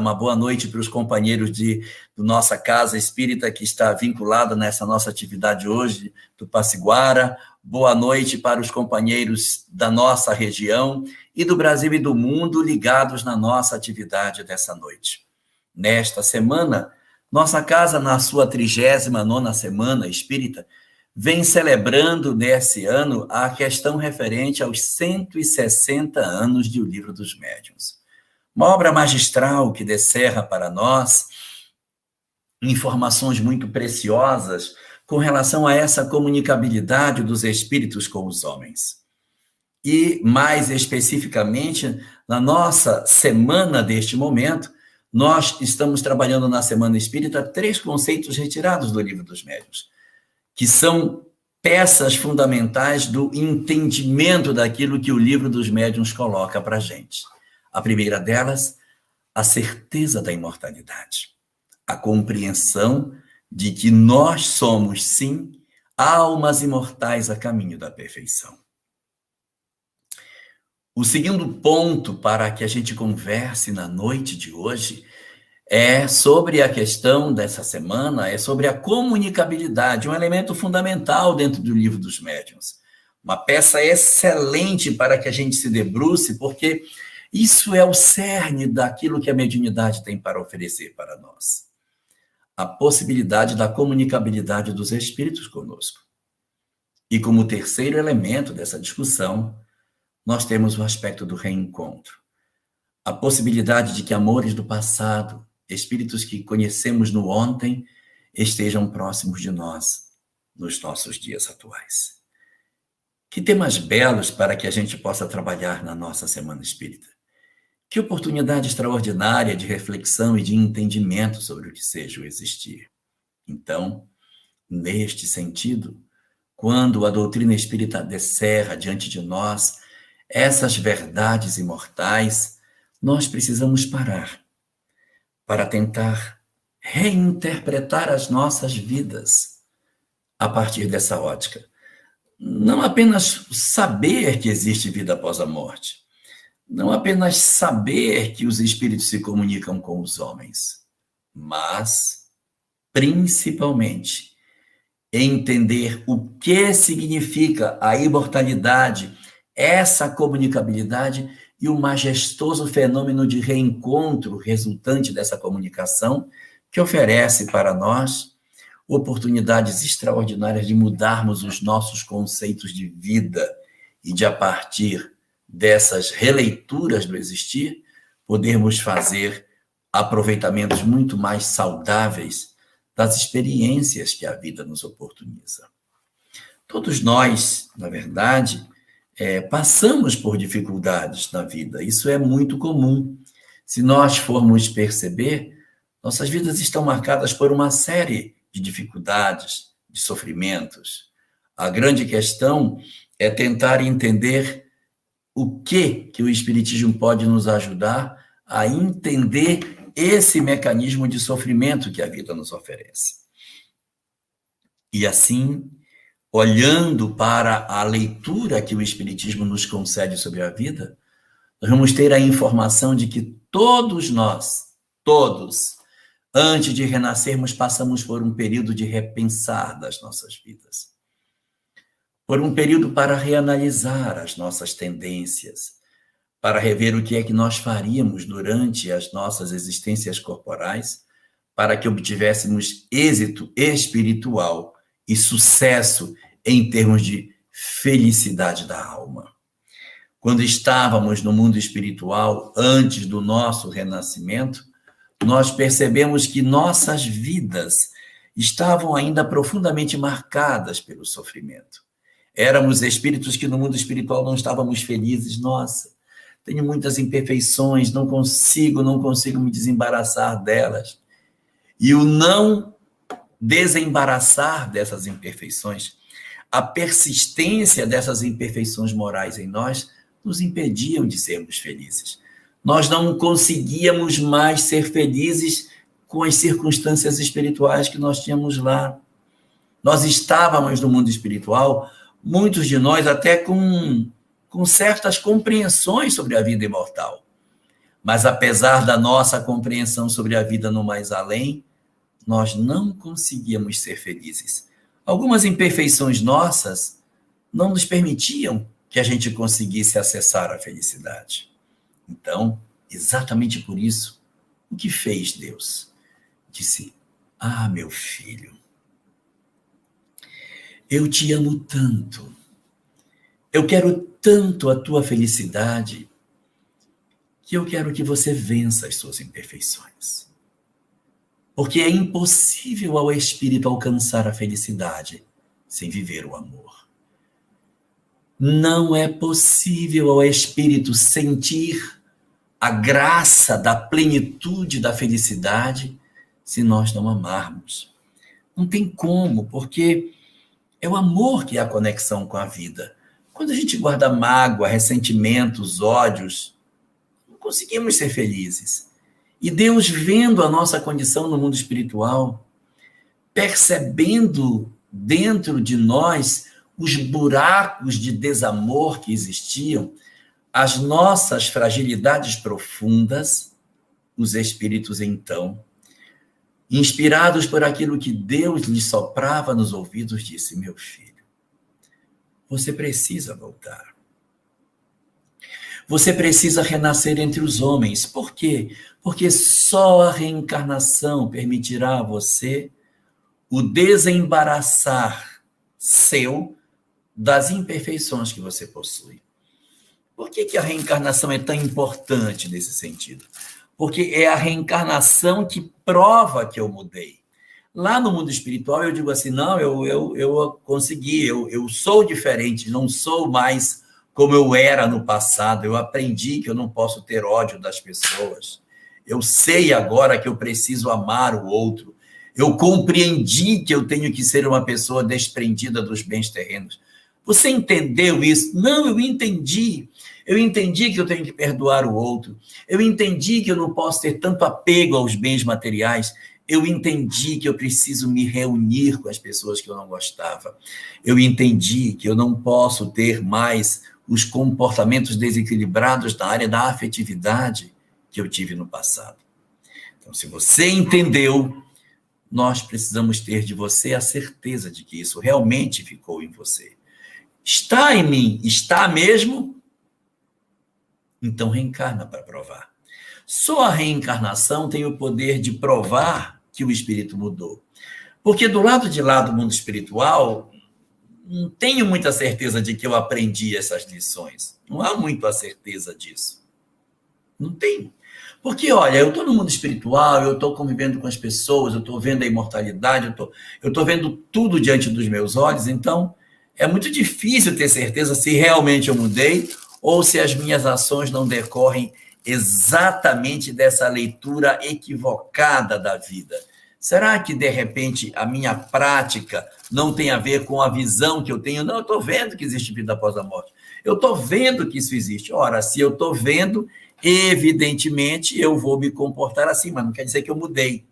uma boa noite para os companheiros do nossa Casa Espírita, que está vinculada nessa nossa atividade hoje, do Passiguara. Boa noite para os companheiros da nossa região e do Brasil e do mundo ligados na nossa atividade dessa noite. Nesta semana, nossa casa, na sua 39ª Semana Espírita, vem celebrando nesse ano a questão referente aos 160 anos de O Livro dos Médiuns. Uma obra magistral que descerra para nós informações muito preciosas com relação a essa comunicabilidade dos espíritos com os homens. E, mais especificamente, na nossa semana deste momento, nós estamos trabalhando na Semana Espírita 3 conceitos retirados do Livro dos Médiuns, que são peças fundamentais do entendimento daquilo que o Livro dos Médiuns coloca para a gente. A primeira delas, a certeza da imortalidade, a compreensão de que nós somos, sim, almas imortais a caminho da perfeição. O segundo ponto para que a gente converse na noite de hoje é sobre a questão dessa semana, é sobre a comunicabilidade, um elemento fundamental dentro do Livro dos Médiuns. Uma peça excelente para que a gente se debruce, porque isso é o cerne daquilo que a mediunidade tem para oferecer para nós. A possibilidade da comunicabilidade dos espíritos conosco. E como terceiro elemento dessa discussão, nós temos o aspecto do reencontro. A possibilidade de que amores do passado, espíritos que conhecemos no ontem, estejam próximos de nós nos nossos dias atuais. Que temas belos para que a gente possa trabalhar na nossa Semana Espírita. Que oportunidade extraordinária de reflexão e de entendimento sobre o que seja o existir. Então, neste sentido, quando a doutrina espírita descerra diante de nós essas verdades imortais, nós precisamos parar para tentar reinterpretar as nossas vidas a partir dessa ótica. Não apenas saber que existe vida após a morte, não apenas saber que os espíritos se comunicam com os homens, mas, principalmente, entender o que significa a imortalidade, essa comunicabilidade e o majestoso fenômeno de reencontro resultante dessa comunicação, que oferece para nós oportunidades extraordinárias de mudarmos os nossos conceitos de vida e de, a partir dessas releituras do existir, podermos fazer aproveitamentos muito mais saudáveis das experiências que a vida nos oportuniza. Todos nós, na verdade, passamos por dificuldades na vida, isso é muito comum. Se nós formos perceber, nossas vidas estão marcadas por uma série de dificuldades, de sofrimentos. A grande questão é tentar entender o que o Espiritismo pode nos ajudar a entender esse mecanismo de sofrimento que a vida nos oferece. E assim, olhando para a leitura que o Espiritismo nos concede sobre a vida, nós vamos ter a informação de que todos nós, antes de renascermos, passamos por um período de repensar das nossas vidas. Por um período para reanalisar as nossas tendências, para rever o que é que nós faríamos durante as nossas existências corporais, para que obtivéssemos êxito espiritual e sucesso em termos de felicidade da alma. Quando estávamos no mundo espiritual, antes do nosso renascimento, nós percebemos que nossas vidas estavam ainda profundamente marcadas pelo sofrimento. Éramos espíritos que no mundo espiritual não estávamos felizes. Nossa, tenho muitas imperfeições, não consigo me desembaraçar delas. E o não desembaraçar dessas imperfeições, a persistência dessas imperfeições morais em nós, nos impediam de sermos felizes. Nós não conseguíamos mais ser felizes com as circunstâncias espirituais que nós tínhamos lá. Nós estávamos no mundo espiritual, muitos de nós até com certas compreensões sobre a vida imortal. Mas apesar da nossa compreensão sobre a vida no mais além, nós não conseguíamos ser felizes. Algumas imperfeições nossas não nos permitiam que a gente conseguisse acessar a felicidade. Então, exatamente por isso, o que fez Deus? Disse: ah, meu filho, eu te amo tanto, eu quero tanto a tua felicidade, que eu quero que você vença as suas imperfeições. Porque é impossível ao espírito alcançar a felicidade sem viver o amor. Não é possível ao espírito sentir a graça da plenitude da felicidade se nós não amarmos. Não tem como, porque é o amor que é a conexão com a vida. Quando a gente guarda mágoa, ressentimentos, ódios, não conseguimos ser felizes. E Deus, vendo a nossa condição no mundo espiritual, percebendo dentro de nós os buracos de desamor que existiam, as nossas fragilidades profundas, os espíritos então, inspirados por aquilo que Deus lhes soprava nos ouvidos, disse: meu filho, você precisa voltar. Você precisa renascer entre os homens. Por quê? Porque só a reencarnação permitirá a você o desembaraçar seu das imperfeições que você possui. Por que a reencarnação é tão importante nesse sentido? Porque é a reencarnação que prova que eu mudei. Lá no mundo espiritual eu digo assim, não, eu consegui, eu sou diferente, não sou mais como eu era no passado, eu aprendi que eu não posso ter ódio das pessoas, eu sei agora que eu preciso amar o outro, eu compreendi que eu tenho que ser uma pessoa desprendida dos bens terrenos. Você entendeu isso? Não, eu entendi que eu tenho que perdoar o outro, eu entendi que eu não posso ter tanto apego aos bens materiais, eu entendi que eu preciso me reunir com as pessoas que eu não gostava, eu entendi que eu não posso ter mais os comportamentos desequilibrados na área da afetividade que eu tive no passado. Então, se você entendeu, nós precisamos ter de você a certeza de que isso realmente ficou em você. Está em mim? Está mesmo? Então reencarna para provar. Só a reencarnação tem o poder de provar que o espírito mudou. Porque do lado de lá do mundo espiritual, não tenho muita certeza de que eu aprendi essas lições. Não há muito a certeza disso. Não tenho. Porque, olha, eu estou no mundo espiritual, eu estou convivendo com as pessoas, eu estou vendo a imortalidade, eu estou vendo tudo diante dos meus olhos, então é muito difícil ter certeza se realmente eu mudei ou se as minhas ações não decorrem exatamente dessa leitura equivocada da vida. Será que, de repente, a minha prática não tem a ver com a visão que eu tenho? Não, eu estou vendo que existe vida após a morte. Eu estou vendo que isso existe. Ora, se eu estou vendo, evidentemente, eu vou me comportar assim, mas não quer dizer que eu mudei.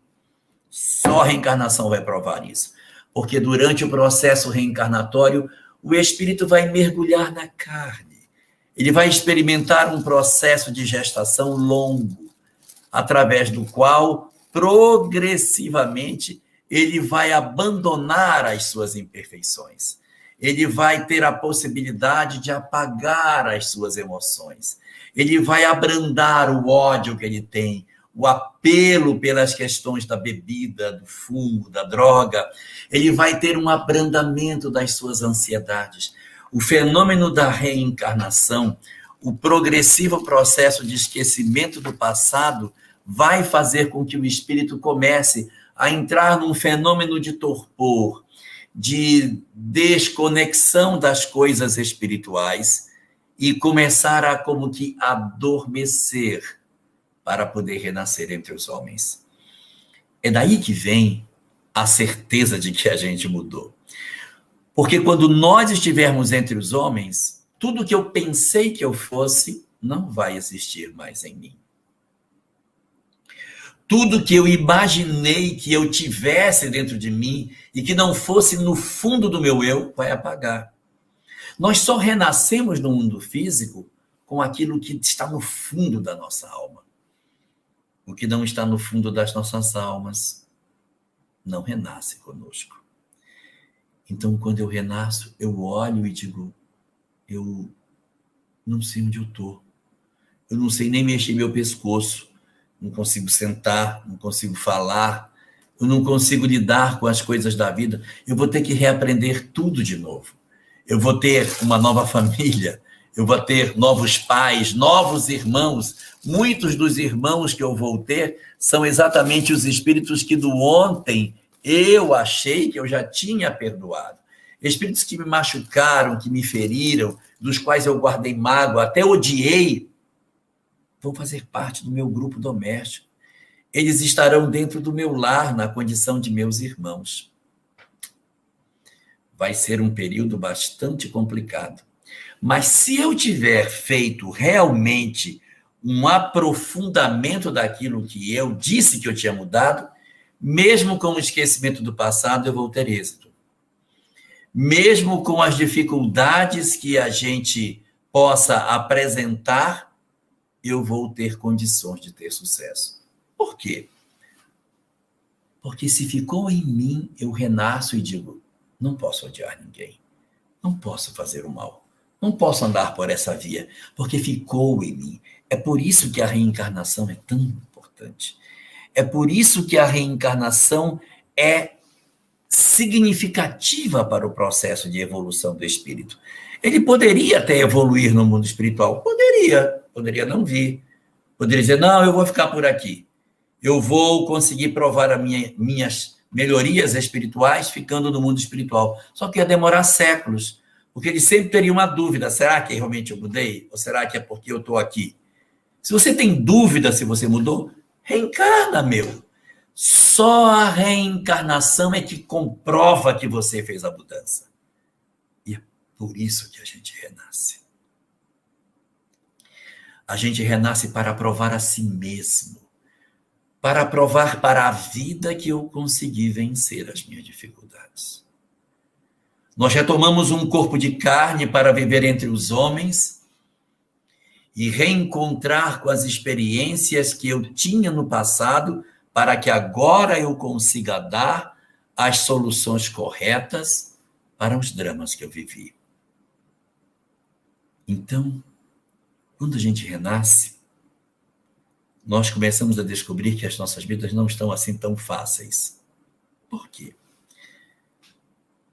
Só a reencarnação vai provar isso. Porque durante o processo reencarnatório, o espírito vai mergulhar na carne. Ele vai experimentar um processo de gestação longo, através do qual, progressivamente, ele vai abandonar as suas imperfeições. Ele vai ter a possibilidade de apagar as suas emoções. Ele vai abrandar o ódio que ele tem, o apelo pelas questões da bebida, do fumo, da droga. Ele vai ter um abrandamento das suas ansiedades. O fenômeno da reencarnação, o progressivo processo de esquecimento do passado, vai fazer com que o espírito comece a entrar num fenômeno de torpor, de desconexão das coisas espirituais e começar a como que adormecer para poder renascer entre os homens. É daí que vem a certeza de que a gente mudou. Porque quando nós estivermos entre os homens, tudo que eu pensei que eu fosse não vai existir mais em mim. Tudo que eu imaginei que eu tivesse dentro de mim e que não fosse no fundo do meu eu, vai apagar. Nós só renascemos no mundo físico com aquilo que está no fundo da nossa alma. o que não está no fundo das nossas almas, não renasce conosco. Então, quando eu renasço, eu olho e digo, eu não sei onde eu estou. Eu não sei nem mexer meu pescoço. Não consigo sentar, não consigo falar. Eu não consigo lidar com as coisas da vida. Eu vou ter que reaprender tudo de novo. Eu vou ter uma nova família. Eu vou ter novos pais, novos irmãos. Muitos dos irmãos que eu vou ter são exatamente os espíritos que do ontem eu achei que eu já tinha perdoado. Espíritos que me machucaram, que me feriram, dos quais eu guardei mágoa, até odiei, vão fazer parte do meu grupo doméstico. Eles estarão dentro do meu lar, na condição de meus irmãos. Vai ser um período bastante complicado. Mas se eu tiver feito realmente um aprofundamento daquilo que eu disse que eu tinha mudado, mesmo com o esquecimento do passado, eu vou ter êxito. Mesmo com as dificuldades que a gente possa apresentar, eu vou ter condições de ter sucesso. Por quê? Porque se ficou em mim, eu renasço e digo, não posso odiar ninguém, não posso fazer o mal, não posso andar por essa via, porque ficou em mim. É por isso que a reencarnação é tão importante. É por isso que a reencarnação é significativa para o processo de evolução do espírito. Ele poderia até evoluir no mundo espiritual, poderia não vir, poderia dizer, não, eu vou ficar por aqui, eu vou conseguir provar minhas melhorias espirituais ficando no mundo espiritual, só que ia demorar séculos, porque ele sempre teria uma dúvida, será que realmente eu mudei? Ou será que é porque eu estou aqui? Se você tem dúvida se você mudou, reencarna, meu. Só a reencarnação é que comprova que você fez a mudança. E é por isso que a gente renasce. A gente renasce para provar a si mesmo, para provar para a vida que eu consegui vencer as minhas dificuldades. Nós retomamos um corpo de carne para viver entre os homens e reencontrar com as experiências que eu tinha no passado, para que agora eu consiga dar as soluções corretas para os dramas que eu vivi. Então, quando a gente renasce, nós começamos a descobrir que as nossas vidas não estão assim tão fáceis. Por quê?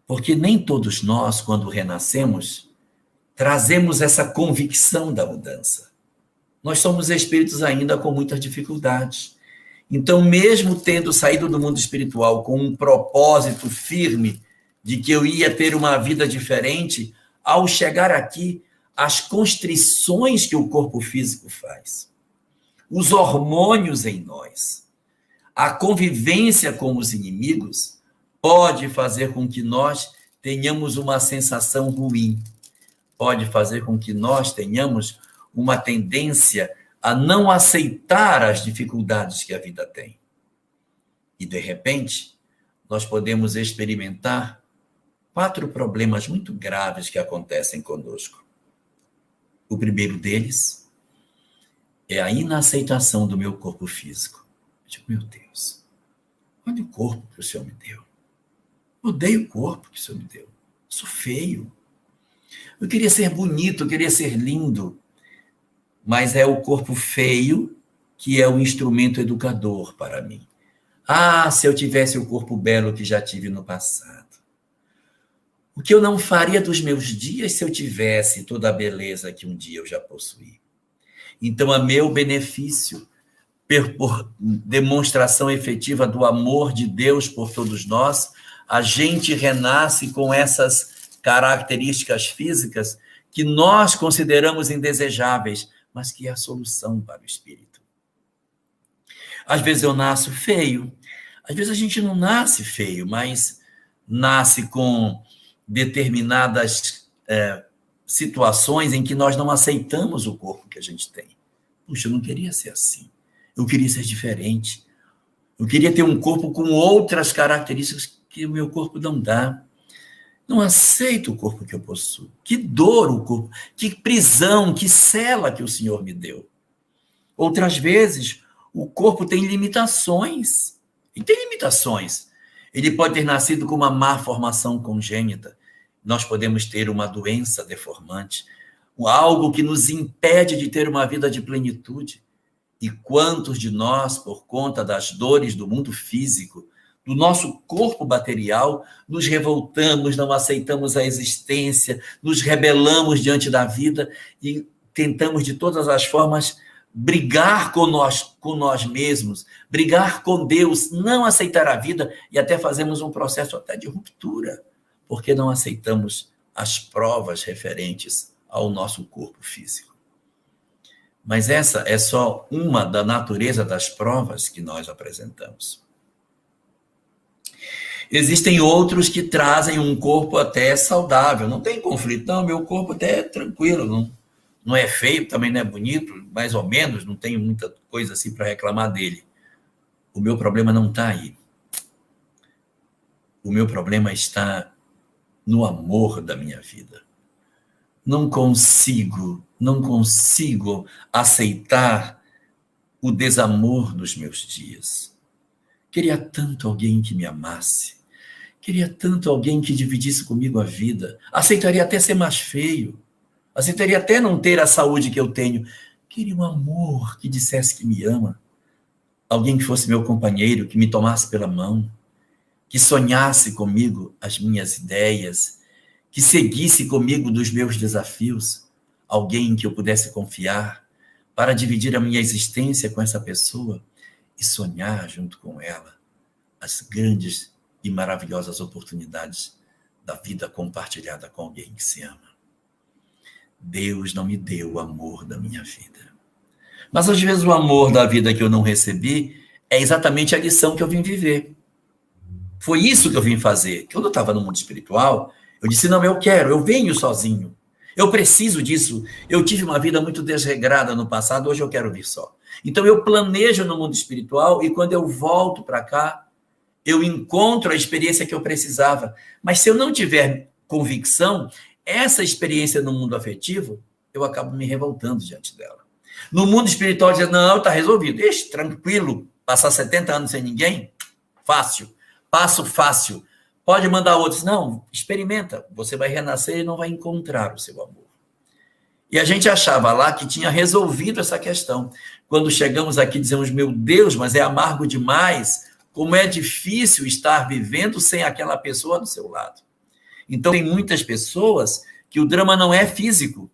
Porque nem todos nós, quando renascemos, trazemos essa convicção da mudança. Nós somos espíritos ainda com muitas dificuldades. Então, mesmo tendo saído do mundo espiritual com um propósito firme de que eu ia ter uma vida diferente, ao chegar aqui, as constrições que o corpo físico faz, os hormônios em nós, a convivência com os inimigos, pode fazer com que nós tenhamos uma sensação ruim, pode fazer com que nós tenhamos uma tendência a não aceitar as dificuldades que a vida tem. E, de repente, nós podemos experimentar 4 problemas muito graves que acontecem conosco. O primeiro deles é a inaceitação do meu corpo físico. Eu digo, meu Deus, olha o corpo que o Senhor me deu. Eu odeio o corpo que o Senhor me deu. Sou feio. Eu queria ser bonito, eu queria ser lindo. Mas é o corpo feio que é o instrumento educador para mim. Ah, se eu tivesse o corpo belo que já tive no passado. O que eu não faria dos meus dias se eu tivesse toda a beleza que um dia eu já possuí? Então, a meu benefício, por demonstração efetiva do amor de Deus por todos nós, a gente renasce com essas características físicas que nós consideramos indesejáveis, mas que é a solução para o espírito. Às vezes eu nasço feio, às vezes a gente não nasce feio, mas nasce com determinadas situações em que nós não aceitamos o corpo que a gente tem. Puxa, eu não queria ser assim, eu queria ser diferente, eu queria ter um corpo com outras características que o meu corpo não dá. Não aceito o corpo que eu possuo. Que dor o corpo, que prisão, que cela que o Senhor me deu. Outras vezes, O corpo tem limitações. E tem limitações. Ele pode ter nascido com uma má formação congênita. Nós podemos ter uma doença deformante, algo que nos impede de ter uma vida de plenitude. E quantos de nós, por conta das dores do mundo físico, do nosso corpo material, nos revoltamos, não aceitamos a existência, nos rebelamos diante da vida e tentamos de todas as formas brigar com nós mesmos, brigar com Deus, não aceitar a vida e até fazemos um processo até de ruptura, porque não aceitamos as provas referentes ao nosso corpo físico. Mas essa é só uma da natureza das provas que nós apresentamos. Existem outros que trazem um corpo até saudável, não tem conflito, não, meu corpo até é tranquilo, não é feio, também não é bonito, mais ou menos, não tenho muita coisa assim para reclamar dele. O meu problema não está aí. O meu problema está no amor da minha vida. Não consigo aceitar o desamor dos meus dias. Queria tanto alguém que me amasse. Queria tanto alguém que dividisse comigo a vida. Aceitaria até ser mais feio. Aceitaria até não ter a saúde que eu tenho. Queria um amor que dissesse que me ama. Alguém que fosse meu companheiro, que me tomasse pela mão, que sonhasse comigo as minhas ideias, que seguisse comigo dos meus desafios. Alguém em que eu pudesse confiar para dividir a minha existência com essa pessoa e sonhar junto com ela as grandes e maravilhosas oportunidades da vida compartilhada com alguém que se ama. Deus não me deu o amor da minha vida. Mas às vezes o amor da vida que eu não recebi é exatamente a lição que eu vim viver. Foi isso que eu vim fazer. Quando eu estava no mundo espiritual, eu disse, não, eu venho sozinho. Eu preciso disso. Eu tive uma vida muito desregrada no passado, hoje eu quero vir só. Então eu planejo no mundo espiritual e quando eu volto para cá, eu encontro a experiência que eu precisava. Mas se eu não tiver convicção, essa experiência no mundo afetivo, eu acabo me revoltando diante dela. No mundo espiritual, diz, não, está resolvido. Deixa, tranquilo, passar 70 anos sem ninguém, fácil. Passo fácil. Pode mandar outros. Não, experimenta. Você vai renascer e não vai encontrar o seu amor. E a gente achava lá que tinha resolvido essa questão. Quando chegamos aqui, dizemos, meu Deus, mas é amargo demais. Como é difícil estar vivendo sem aquela pessoa do seu lado. Então, tem muitas pessoas que o drama não é físico,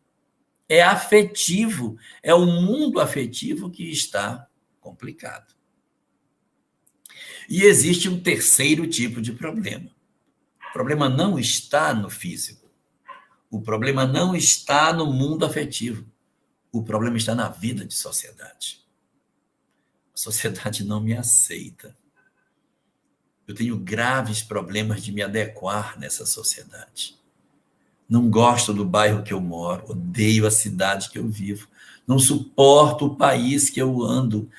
é afetivo. É o mundo afetivo que está complicado. E existe um terceiro tipo de problema. O problema não está no físico. O problema não está no mundo afetivo. O problema está na vida de sociedade. A sociedade não me aceita. Eu tenho graves problemas de me adequar nessa sociedade. Não gosto do bairro que eu moro, odeio a cidade que eu vivo, não suporto o país que eu ando,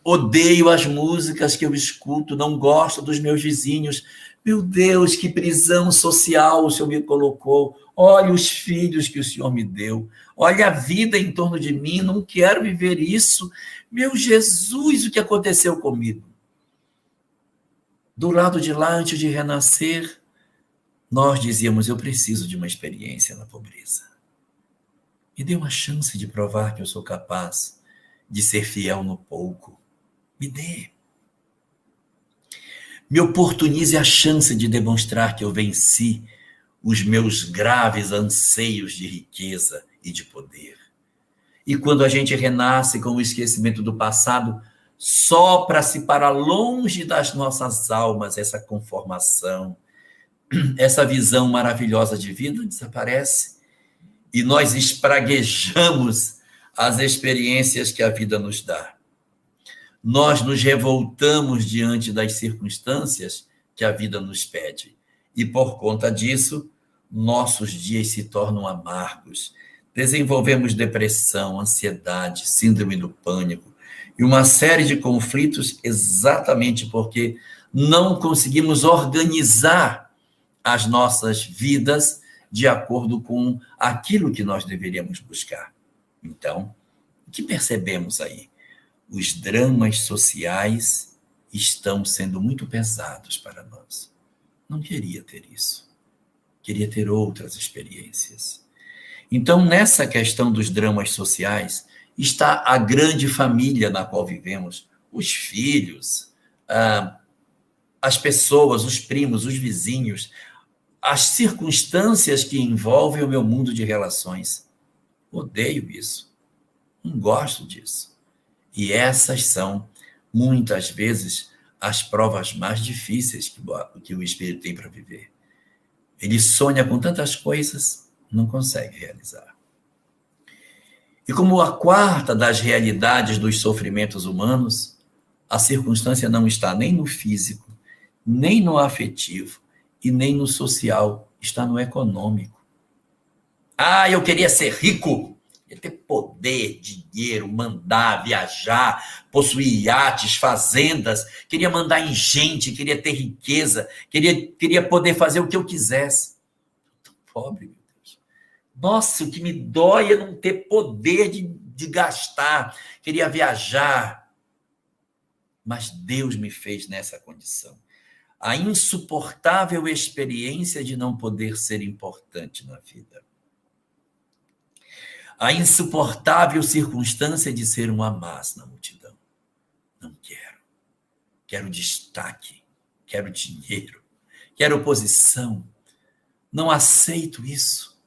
odeio as músicas que eu escuto, não gosto dos meus vizinhos. Meu Deus, que prisão social o Senhor me colocou. Olha os filhos que o Senhor me deu. Olha a vida em torno de mim, não quero viver isso. Meu Jesus, o que aconteceu comigo? Do lado de lá, antes de renascer, nós dizíamos, eu preciso de uma experiência na pobreza. Me dê uma chance de provar que eu sou capaz de ser fiel no pouco. Me dê. Me oportunize a chance de demonstrar que eu venci os meus graves anseios de riqueza e de poder. E quando a gente renasce com o esquecimento do passado, sopra-se para longe das nossas almas essa conformação, essa visão maravilhosa de vida desaparece e nós espraguejamos as experiências que a vida nos dá. Nós nos revoltamos diante das circunstâncias que a vida nos pede. E por conta disso, nossos dias se tornam amargos. Desenvolvemos depressão, ansiedade, síndrome do pânico e uma série de conflitos exatamente porque não conseguimos organizar as nossas vidas de acordo com aquilo que nós deveríamos buscar. Então, o que percebemos aí? Os dramas sociais estão sendo muito pesados para nós. Não queria ter isso. Queria ter outras experiências. Então, nessa questão dos dramas sociais, está a grande família na qual vivemos, os filhos, as pessoas, os primos, os vizinhos, as circunstâncias que envolvem o meu mundo de relações. Odeio isso. Não gosto disso. E essas são, muitas vezes, as provas mais difíceis que o espírito tem para viver. Ele sonha com tantas coisas, não consegue realizar. E como a quarta das realidades dos sofrimentos humanos, a circunstância não está nem no físico, nem no afetivo e nem no social, está no econômico. Eu queria ser rico, queria ter poder, dinheiro, mandar, viajar, possuir iates, fazendas, queria mandar em gente, queria ter riqueza, queria poder fazer o que eu quisesse. Tô pobre, meu Deus. Nossa, o que me dói é não ter poder de gastar, queria viajar. Mas Deus me fez nessa condição. A insuportável experiência de não poder ser importante na vida. A insuportável circunstância de ser um amás na multidão. Não quero. Quero destaque. Quero dinheiro. Quero posição. Não aceito isso.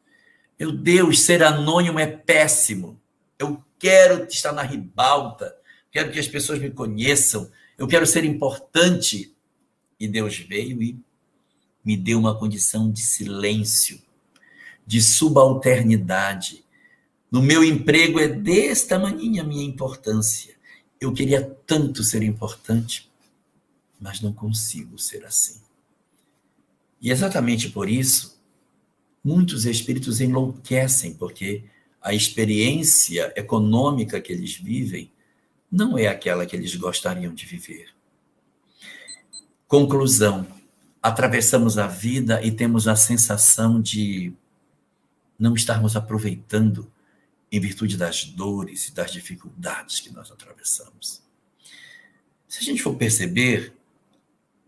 Meu Deus, ser anônimo é péssimo. Eu quero estar na ribalta. Quero que as pessoas me conheçam. Eu quero ser importante. E Deus veio e me deu uma condição de silêncio, de subalternidade. No meu emprego é desse tamanho a minha importância. Eu queria tanto ser importante, mas não consigo ser assim. E exatamente por isso, muitos espíritos enlouquecem, porque a experiência econômica que eles vivem não é aquela que eles gostariam de viver. Conclusão, atravessamos a vida e temos a sensação de não estarmos aproveitando em virtude das dores e das dificuldades que nós atravessamos. Se a gente for perceber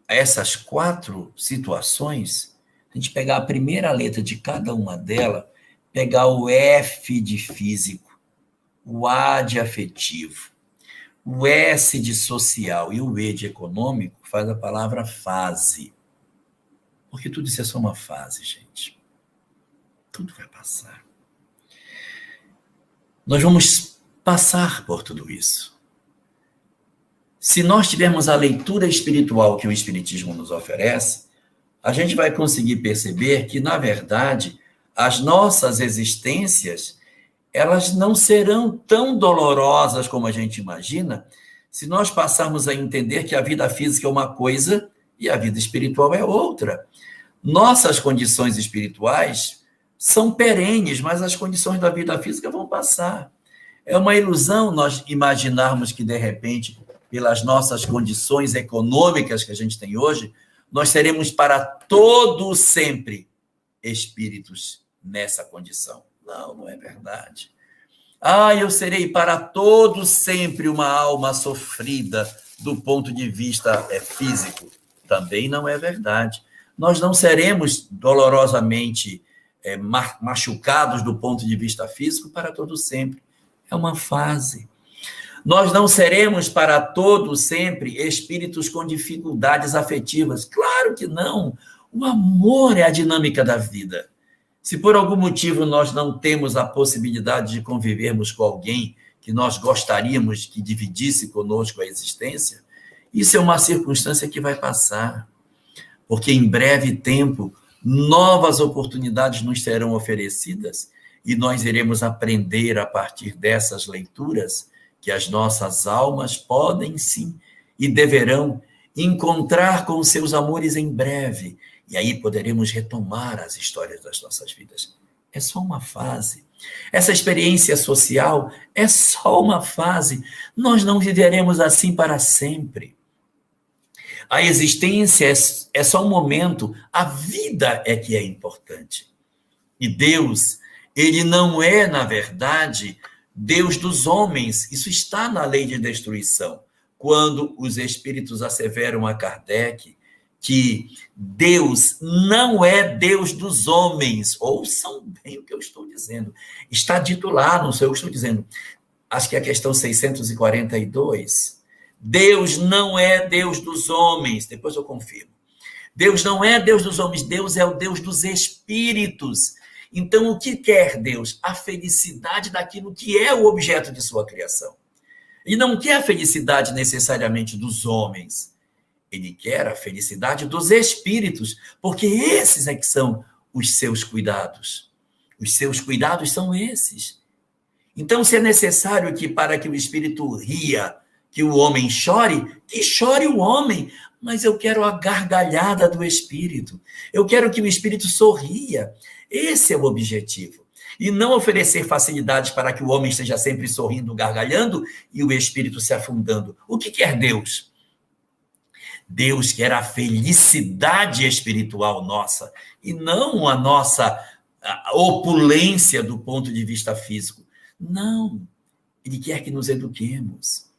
essas 4 situações, a gente pegar a primeira letra de cada uma delas, pegar o F de físico, o A de afetivo, o S de social e o E de econômico, faz a palavra fase. Porque tudo isso é só uma fase, gente. Tudo vai passar. Nós vamos passar por tudo isso. Se nós tivermos a leitura espiritual que o Espiritismo nos oferece, a gente vai conseguir perceber que, na verdade, as nossas existências, elas não serão tão dolorosas como a gente imagina, se nós passarmos a entender que a vida física é uma coisa e a vida espiritual é outra. Nossas condições espirituais são perenes, mas as condições da vida física vão passar. É uma ilusão nós imaginarmos que, de repente, pelas nossas condições econômicas que a gente tem hoje, nós seremos para todo sempre espíritos nessa condição. Não, não é verdade. Eu serei para todo sempre uma alma sofrida do ponto de vista físico. Também não é verdade. Nós não seremos dolorosamente machucados do ponto de vista físico para todo sempre. É uma fase. Nós não seremos para todo sempre espíritos com dificuldades afetivas. Claro que não. O amor é a dinâmica da vida. Se por algum motivo nós não temos a possibilidade de convivermos com alguém que nós gostaríamos que dividisse conosco a existência, isso é uma circunstância que vai passar. Porque em breve tempo, novas oportunidades nos serão oferecidas e nós iremos aprender a partir dessas leituras que as nossas almas podem sim e deverão encontrar com seus amores em breve. E aí poderemos retomar as histórias das nossas vidas. É só uma fase. Essa experiência social é só uma fase. Nós não viveremos assim para sempre. A existência é só um momento. A vida é que é importante. E Deus, ele não é, na verdade, Deus dos homens. Isso está na lei de destruição. Quando os espíritos asseveram a Kardec que Deus não é Deus dos homens, ouçam bem o que eu estou dizendo. Está dito lá, não sei o que estou dizendo. Acho que é a questão 642. Deus não é Deus dos homens. Depois eu confirmo. Deus não é Deus dos homens, Deus é o Deus dos espíritos. Então, o que quer Deus? A felicidade daquilo que é o objeto de sua criação. E não quer a felicidade necessariamente dos homens. Ele quer a felicidade dos espíritos, porque esses é que são os seus cuidados. Os seus cuidados são esses. Então, se é necessário que para que o espírito ria, que o homem chore, que chore o homem, mas eu quero a gargalhada do espírito. Eu quero que o espírito sorria. Esse é o objetivo. E não oferecer facilidades para que o homem esteja sempre sorrindo, gargalhando e o espírito se afundando. O que quer Deus? Deus quer a felicidade espiritual nossa e não a nossa opulência do ponto de vista físico. Não, ele quer que nos eduquemos.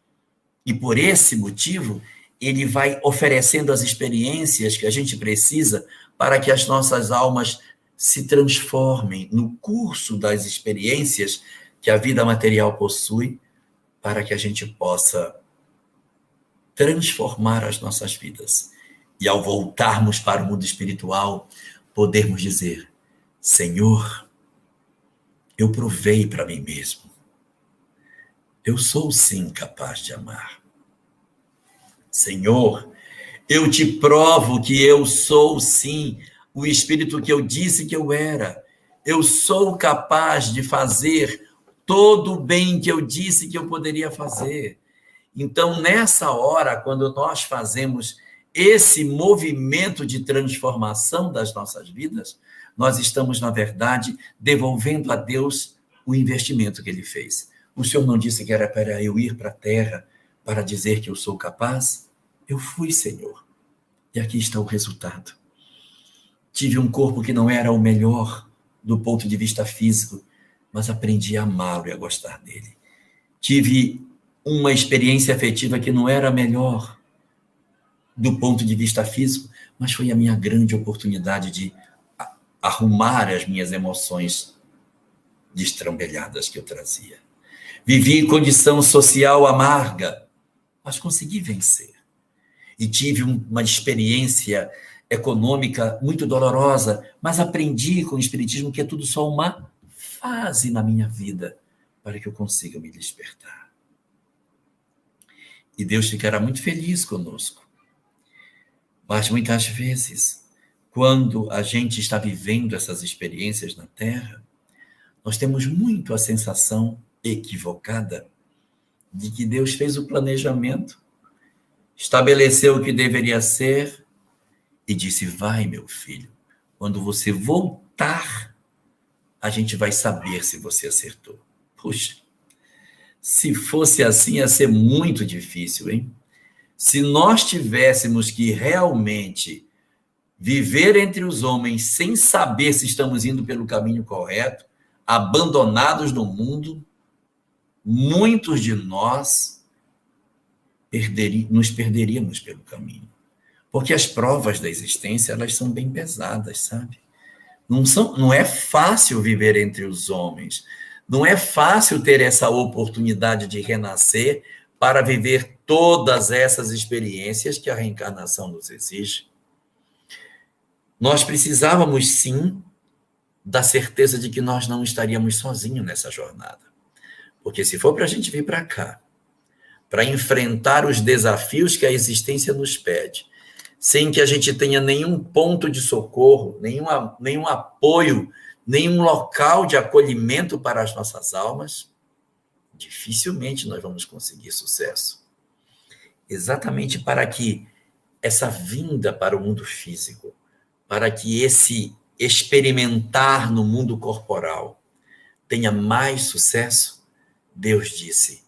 E por esse motivo, ele vai oferecendo as experiências que a gente precisa para que as nossas almas se transformem no curso das experiências que a vida material possui, para que a gente possa transformar as nossas vidas. E ao voltarmos para o mundo espiritual, podermos dizer: Senhor, eu provei para mim mesmo. Eu sou sim capaz de amar. Senhor, eu te provo que eu sou sim o espírito que eu disse que eu era. Eu sou capaz de fazer todo o bem que eu disse que eu poderia fazer. Então, nessa hora, quando nós fazemos esse movimento de transformação das nossas vidas, nós estamos, na verdade, devolvendo a Deus o investimento que ele fez. O Senhor não disse que era para eu ir para a terra para dizer que eu sou capaz? Eu fui, Senhor. E aqui está o resultado. Tive um corpo que não era o melhor do ponto de vista físico, mas aprendi a amá-lo e a gostar dele. Tive uma experiência afetiva que não era a melhor do ponto de vista físico, mas foi a minha grande oportunidade de arrumar as minhas emoções destrambelhadas que eu trazia. Vivi em condição social amarga, mas consegui vencer. E tive uma experiência econômica muito dolorosa, mas aprendi com o Espiritismo que é tudo só uma fase na minha vida para que eu consiga me despertar. E Deus ficará muito feliz conosco. Mas muitas vezes, quando a gente está vivendo essas experiências na Terra, nós temos muito a sensação equivocada de que Deus fez o planejamento, estabeleceu o que deveria ser e disse: vai, meu filho, quando você voltar, a gente vai saber se você acertou. Puxa, se fosse assim, ia ser muito difícil, hein? Se nós tivéssemos que realmente viver entre os homens sem saber se estamos indo pelo caminho correto, abandonados no mundo, muitos de nós nos perderíamos pelo caminho. Porque as provas da existência, elas são bem pesadas, sabe? Não é fácil viver entre os homens. Não é fácil ter essa oportunidade de renascer para viver todas essas experiências que a reencarnação nos exige. Nós precisávamos, sim, da certeza de que nós não estaríamos sozinhos nessa jornada. Porque se for para a gente vir para cá, para enfrentar os desafios que a existência nos pede, sem que a gente tenha nenhum ponto de socorro, nenhum apoio, nenhum local de acolhimento para as nossas almas, dificilmente nós vamos conseguir sucesso. Exatamente para que essa vinda para o mundo físico, para que esse experimentar no mundo corporal tenha mais sucesso, Deus disse: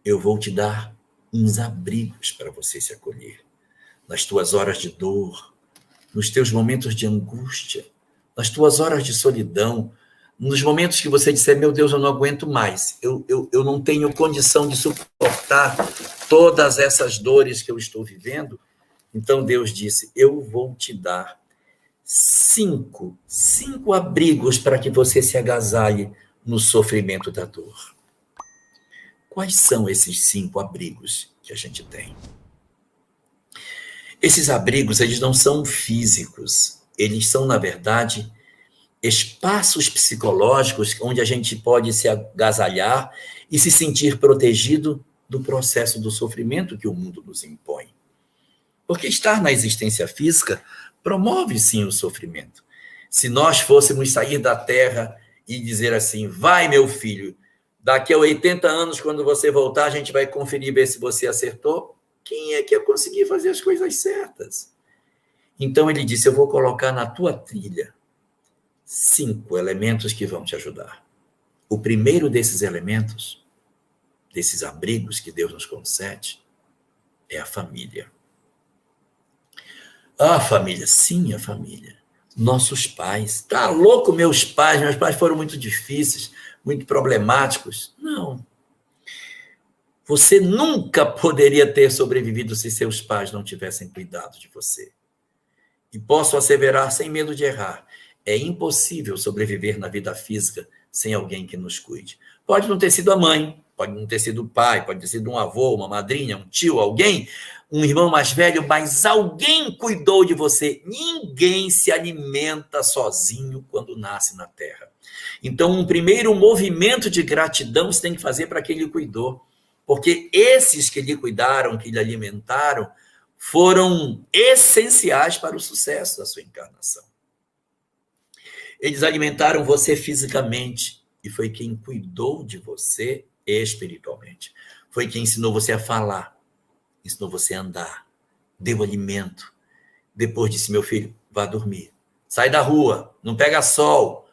eu vou te dar uns abrigos para você se acolher. Nas tuas horas de dor, nos teus momentos de angústia, nas tuas horas de solidão, Nos momentos que você disser, meu Deus, eu não aguento mais, eu não tenho condição de suportar todas essas dores que eu estou vivendo, então Deus disse, eu vou te dar cinco abrigos para que você se agasalhe no sofrimento da dor. Quais são esses 5 abrigos que a gente tem? Esses abrigos, eles não são físicos, eles são, na verdade, espaços psicológicos onde a gente pode se agasalhar e se sentir protegido do processo do sofrimento que o mundo nos impõe. Porque estar na existência física promove, sim, o sofrimento. Se nós fôssemos sair da Terra e dizer assim, vai, meu filho, daqui a 80 anos, quando você voltar, a gente vai conferir, ver se você acertou, quem é que ia conseguir fazer as coisas certas? Então ele disse, eu vou colocar na tua trilha 5 elementos que vão te ajudar. O primeiro desses elementos, desses abrigos que Deus nos concede, é a família. A família, sim, a família. Nossos pais. Tá louco, meus pais foram muito difíceis, muito problemáticos. Não. Você nunca poderia ter sobrevivido se seus pais não tivessem cuidado de você. E posso asseverar sem medo de errar, é impossível sobreviver na vida física sem alguém que nos cuide. Pode não ter sido a mãe, pode não ter sido o pai, pode ter sido um avô, uma madrinha, um tio, alguém, um irmão mais velho, mas alguém cuidou de você. Ninguém se alimenta sozinho quando nasce na Terra. Então, um primeiro movimento de gratidão você tem que fazer para quem lhe cuidou. Porque esses que lhe cuidaram, que lhe alimentaram, foram essenciais para o sucesso da sua encarnação. Eles alimentaram você fisicamente e foi quem cuidou de você espiritualmente. Foi quem ensinou você a falar, ensinou você a andar, deu alimento. Depois disse, meu filho, vá dormir. Sai da rua, não pega sol,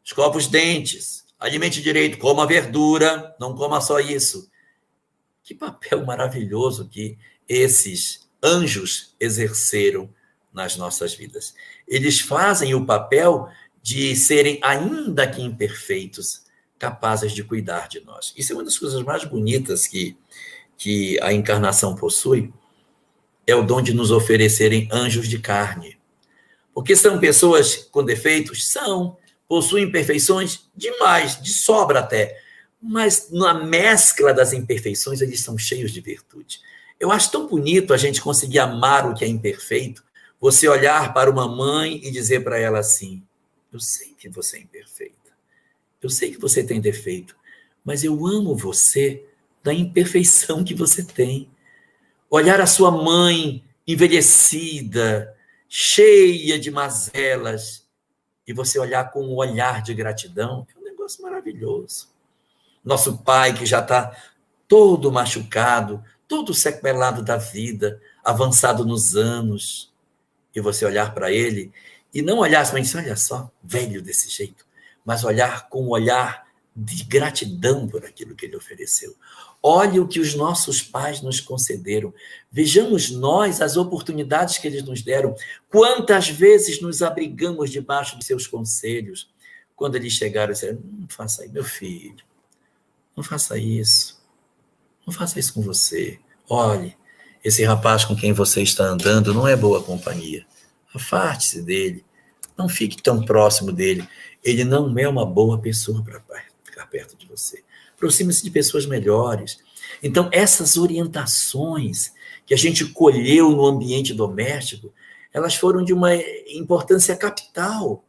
escova os dentes, alimente direito, coma verdura, não coma só isso. Que papel maravilhoso que esses anjos exerceram nas nossas vidas. Eles fazem o papel de serem, ainda que imperfeitos, capazes de cuidar de nós. Isso é uma das coisas mais bonitas que a encarnação possui, é o dom de nos oferecerem anjos de carne. Porque são pessoas com defeitos? São. Possuem imperfeições? Demais, de sobra até. Mas na mescla das imperfeições, eles são cheios de virtude. Eu acho tão bonito a gente conseguir amar o que é imperfeito, você olhar para uma mãe e dizer para ela assim, eu sei que você é imperfeita, eu sei que você tem defeito, mas eu amo você da imperfeição que você tem. Olhar a sua mãe envelhecida, cheia de mazelas, e você olhar com um olhar de gratidão, é um negócio maravilhoso. Nosso pai que já está todo machucado, todo sequelado da vida, avançado nos anos, e você olhar para ele, e não olhar assim, olha só, velho desse jeito, mas olhar com um olhar de gratidão por aquilo que ele ofereceu. Olhe o que os nossos pais nos concederam. Vejamos nós as oportunidades que eles nos deram. Quantas vezes nos abrigamos debaixo dos seus conselhos, quando eles chegaram e disseram, não faça isso, meu filho, não faça isso. Não faça isso com você. Olhe, esse rapaz com quem você está andando não é boa companhia. Afaste-se dele. Não fique tão próximo dele. Ele não é uma boa pessoa para ficar perto de você. Aproxime-se de pessoas melhores. Então, essas orientações que a gente colheu no ambiente doméstico, elas foram de uma importância capital.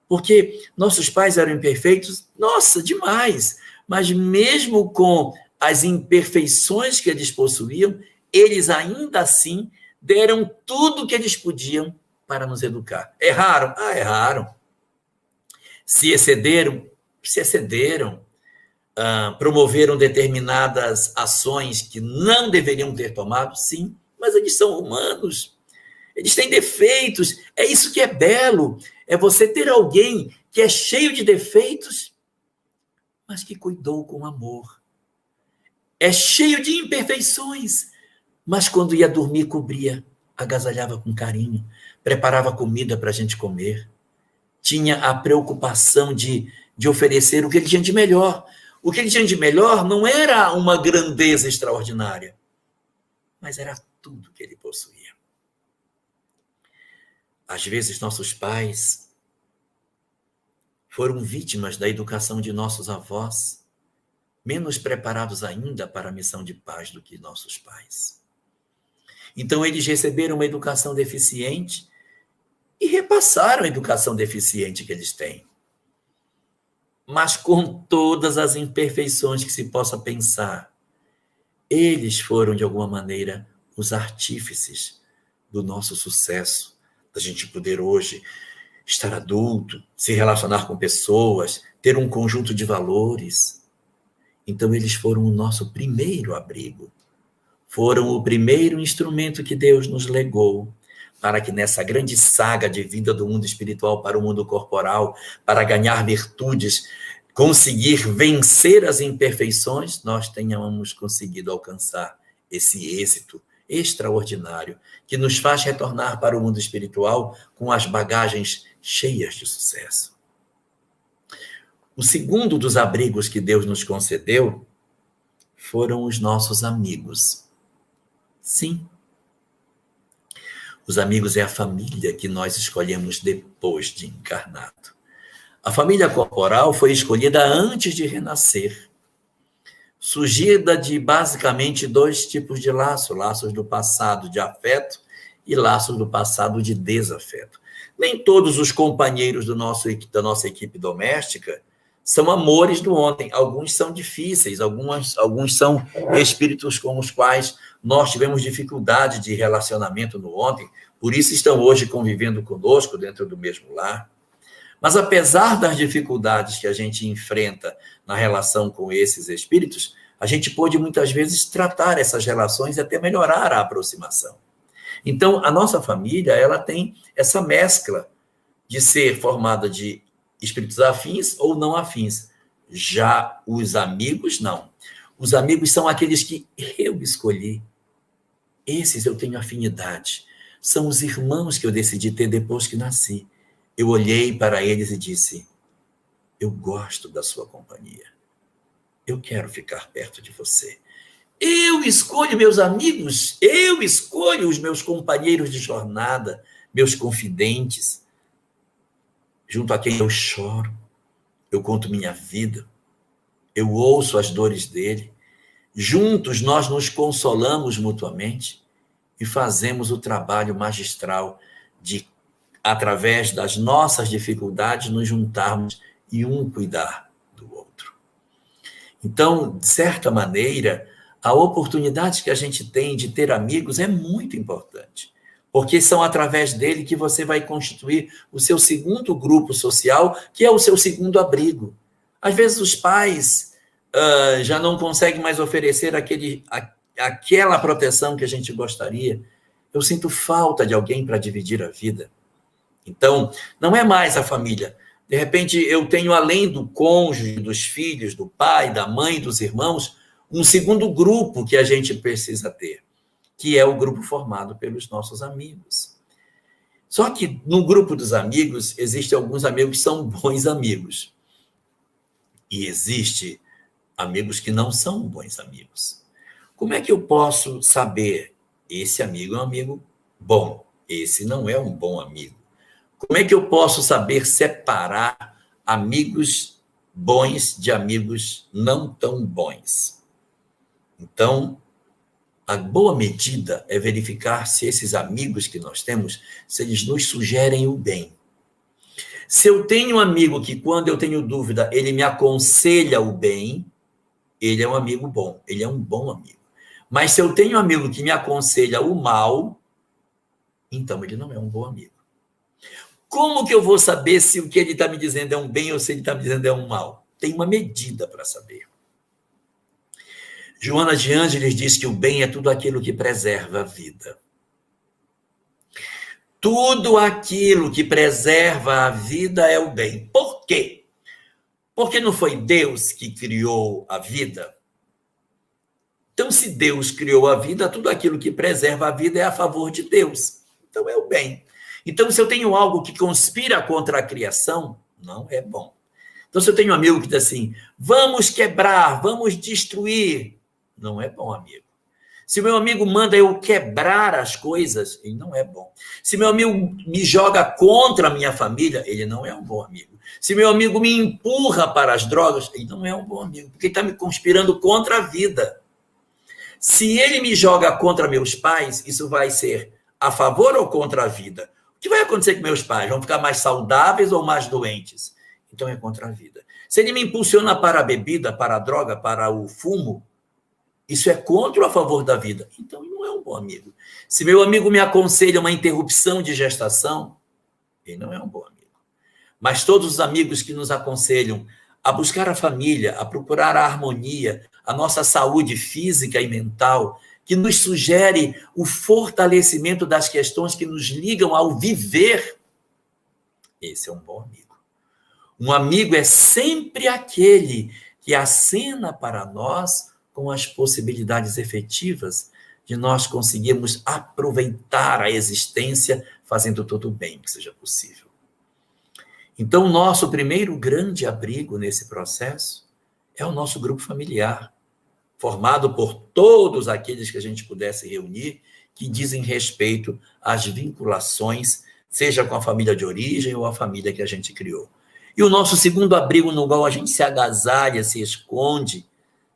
Porque nossos pais eram imperfeitos, nossa, demais. Mas mesmo com as imperfeições que eles possuíam, eles ainda assim deram tudo o que eles podiam para nos educar. Erraram? Erraram. Se excederam? Se excederam. Promoveram determinadas ações que não deveriam ter tomado? Sim, mas eles são humanos. Eles têm defeitos. É isso que é belo. É você ter alguém que é cheio de defeitos, mas que cuidou com amor. É cheio de imperfeições, mas quando ia dormir, cobria, agasalhava com carinho, preparava comida para a gente comer, tinha a preocupação de de oferecer o que ele tinha de melhor. O que ele tinha de melhor não era uma grandeza extraordinária, mas era tudo que ele possuía. Às vezes, nossos pais foram vítimas da educação de nossos avós, menos preparados ainda para a missão de paz do que nossos pais. Então, eles receberam uma educação deficiente e repassaram a educação deficiente que eles têm. Mas com todas as imperfeições que se possa pensar, eles foram, de alguma maneira, os artífices do nosso sucesso, da gente poder hoje estar adulto, se relacionar com pessoas, ter um conjunto de valores. Então, eles foram o nosso primeiro abrigo. Foram o primeiro instrumento que Deus nos legou para que nessa grande saga de vida do mundo espiritual para o mundo corporal, para ganhar virtudes, conseguir vencer as imperfeições, nós tenhamos conseguido alcançar esse êxito extraordinário que nos faz retornar para o mundo espiritual com as bagagens cheias de sucesso. O segundo dos abrigos que Deus nos concedeu foram os nossos amigos. Sim. Os amigos é a família que nós escolhemos depois de encarnado. A família corporal foi escolhida antes de renascer, surgida de basicamente 2 tipos de laços, laços do passado de afeto e laços do passado de desafeto. Nem todos os companheiros da nossa equipe doméstica são amores do ontem, alguns são difíceis, alguns são espíritos com os quais nós tivemos dificuldade de relacionamento no ontem, por isso estão hoje convivendo conosco dentro do mesmo lar. Mas apesar das dificuldades que a gente enfrenta na relação com esses espíritos, a gente pode muitas vezes tratar essas relações e até melhorar a aproximação. Então, a nossa família, ela tem essa mescla de ser formada de espíritos afins ou não afins. Já os amigos, não. Os amigos são aqueles que eu escolhi. Esses eu tenho afinidade. São os irmãos que eu decidi ter depois que nasci. Eu olhei para eles e disse, eu gosto da sua companhia. Eu quero ficar perto de você. Eu escolho meus amigos, eu escolho os meus companheiros de jornada, meus confidentes, junto a quem eu choro, eu conto minha vida, eu ouço as dores dele. Juntos nós nos consolamos mutuamente e fazemos o trabalho magistral de, através das nossas dificuldades, nos juntarmos e um cuidar do outro. Então, de certa maneira, a oportunidade que a gente tem de ter amigos é muito importante, porque são através dele que você vai constituir o seu segundo grupo social, que é o seu segundo abrigo. Às vezes os pais já não conseguem mais oferecer aquela proteção que a gente gostaria. Eu sinto falta de alguém para dividir a vida. Então, não é mais a família. De repente, eu tenho, além do cônjuge, dos filhos, do pai, da mãe, dos irmãos, um segundo grupo que a gente precisa ter, que é o grupo formado pelos nossos amigos. Só que no grupo dos amigos, existem alguns amigos que são bons amigos. E existem amigos que não são bons amigos. Como é que eu posso saber esse amigo é um amigo bom, esse não é um bom amigo? Como é que eu posso saber separar amigos bons de amigos não tão bons? Então, a boa medida é verificar se esses amigos que nós temos, se eles nos sugerem o bem. Se eu tenho um amigo que, quando eu tenho dúvida, ele me aconselha o bem, ele é um amigo bom, ele é um bom amigo. Mas se eu tenho um amigo que me aconselha o mal, então ele não é um bom amigo. Como que eu vou saber se o que ele está me dizendo é um bem ou se ele está me dizendo é um mal? Tem uma medida para saber. Joana de Ângeles diz que o bem é tudo aquilo que preserva a vida. Tudo aquilo que preserva a vida é o bem. Por quê? Porque não foi Deus que criou a vida? Então, se Deus criou a vida, tudo aquilo que preserva a vida é a favor de Deus. Então, é o bem. Então, se eu tenho algo que conspira contra a criação, não é bom. Então, se eu tenho um amigo que diz assim, vamos quebrar, vamos destruir, não é bom amigo. Se meu amigo manda eu quebrar as coisas, ele não é bom. Se meu amigo me joga contra a minha família, ele não é um bom amigo. Se meu amigo me empurra para as drogas, ele não é um bom amigo, porque ele está me conspirando contra a vida. Se ele me joga contra meus pais, isso vai ser a favor ou contra a vida? O que vai acontecer com meus pais? Vão ficar mais saudáveis ou mais doentes? Então é contra a vida. Se ele me impulsiona para a bebida, para a droga, para o fumo, isso é contra ou a favor da vida? Então ele não é um bom amigo. Se meu amigo me aconselha uma interrupção de gestação, ele não é um bom amigo. Mas todos os amigos que nos aconselham a buscar a família, a procurar a harmonia, a nossa saúde física e mental, que nos sugere o fortalecimento das questões que nos ligam ao viver, esse é um bom amigo. Um amigo é sempre aquele que acena para nós com as possibilidades efetivas de nós conseguirmos aproveitar a existência fazendo todo o bem que seja possível. Então, o nosso primeiro grande abrigo nesse processo é o nosso grupo familiar, formado por todos aqueles que a gente pudesse reunir, que dizem respeito às vinculações, seja com a família de origem ou a família que a gente criou. E o nosso segundo abrigo, no qual a gente se agasalha, se esconde,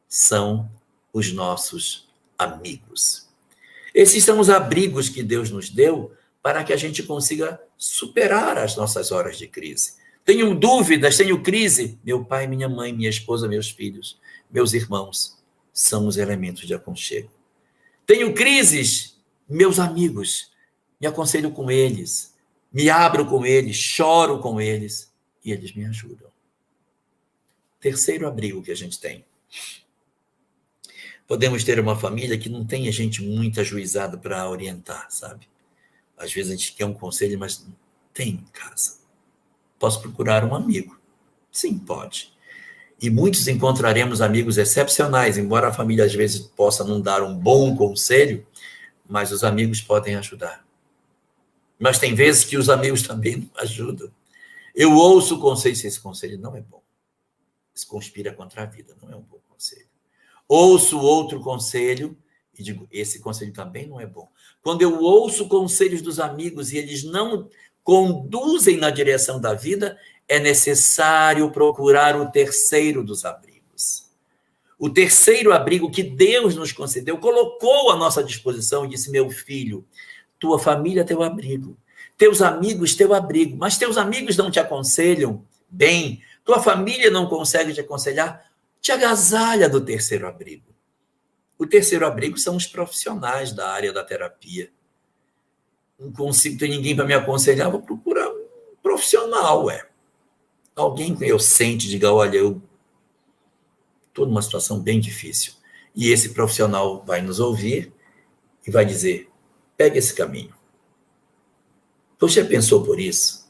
são os nossos amigos. Esses são os abrigos que Deus nos deu para que a gente consiga superar as nossas horas de crise. Tenho dúvidas, tenho crise. Meu pai, minha mãe, minha esposa, meus filhos, meus irmãos são os elementos de aconchego. Tenho crises, meus amigos, me aconselho com eles, me abro com eles, choro com eles e eles me ajudam. Terceiro abrigo que a gente tem. Podemos ter uma família que não tenha gente muito ajuizada para orientar, sabe? Às vezes a gente quer um conselho, mas não tem em casa. Posso procurar um amigo? Sim, pode. E muitos encontraremos amigos excepcionais, embora a família às vezes possa não dar um bom conselho, mas os amigos podem ajudar. Mas tem vezes que os amigos também não ajudam. Eu ouço o conselho, se esse conselho não é bom. Se conspira contra a vida, não é um bom conselho. Ouço outro conselho e digo, esse conselho também não é bom. Quando eu ouço conselhos dos amigos e eles não conduzem na direção da vida, é necessário procurar o terceiro dos abrigos. O terceiro abrigo que Deus nos concedeu, colocou à nossa disposição e disse, meu filho, tua família é teu abrigo, teus amigos teu abrigo, mas teus amigos não te aconselham bem, tua família não consegue te aconselhar, te agasalha do terceiro abrigo. O terceiro abrigo são os profissionais da área da terapia. Não consigo ter ninguém para me aconselhar, vou procurar um profissional, Alguém que eu sente, diga, olha, eu estou numa situação bem difícil. E esse profissional vai nos ouvir e vai dizer, pegue esse caminho. Você pensou por isso?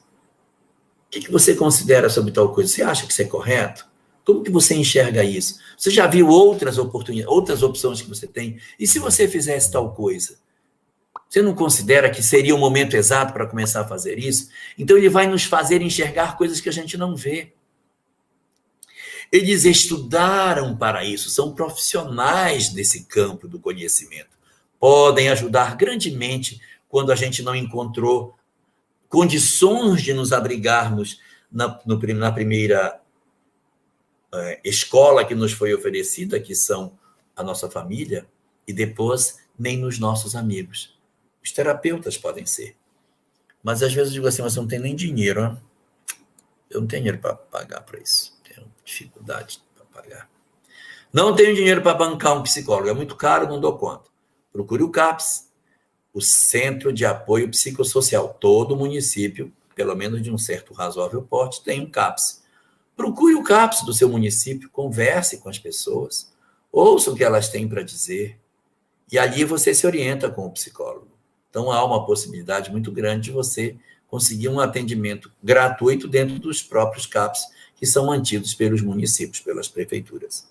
O que você considera sobre tal coisa? Você acha que isso é correto? Como que você enxerga isso? Você já viu outras oportunidades, outras opções que você tem? E se você fizesse tal coisa? Você não considera que seria o momento exato para começar a fazer isso? Então, ele vai nos fazer enxergar coisas que a gente não vê. Eles estudaram para isso, são profissionais desse campo do conhecimento. Podem ajudar grandemente quando a gente não encontrou condições de nos abrigarmos na primeira escola que nos foi oferecida, que são a nossa família, e depois nem nos nossos amigos. Os terapeutas podem ser. Mas às vezes eu digo assim, mas eu não tenho nem dinheiro. Né? Eu não tenho dinheiro para pagar para isso. Tenho dificuldade para pagar. Não tenho dinheiro para bancar um psicólogo. É muito caro, não dou conta. Procure o CAPS, o Centro de Apoio Psicossocial. Todo município, pelo menos de um certo razoável porte, tem um CAPS. Procure o CAPS do seu município, converse com as pessoas, ouça o que elas têm para dizer, e ali você se orienta com o psicólogo. Então, há uma possibilidade muito grande de você conseguir um atendimento gratuito dentro dos próprios CAPs, que são mantidos pelos municípios, pelas prefeituras.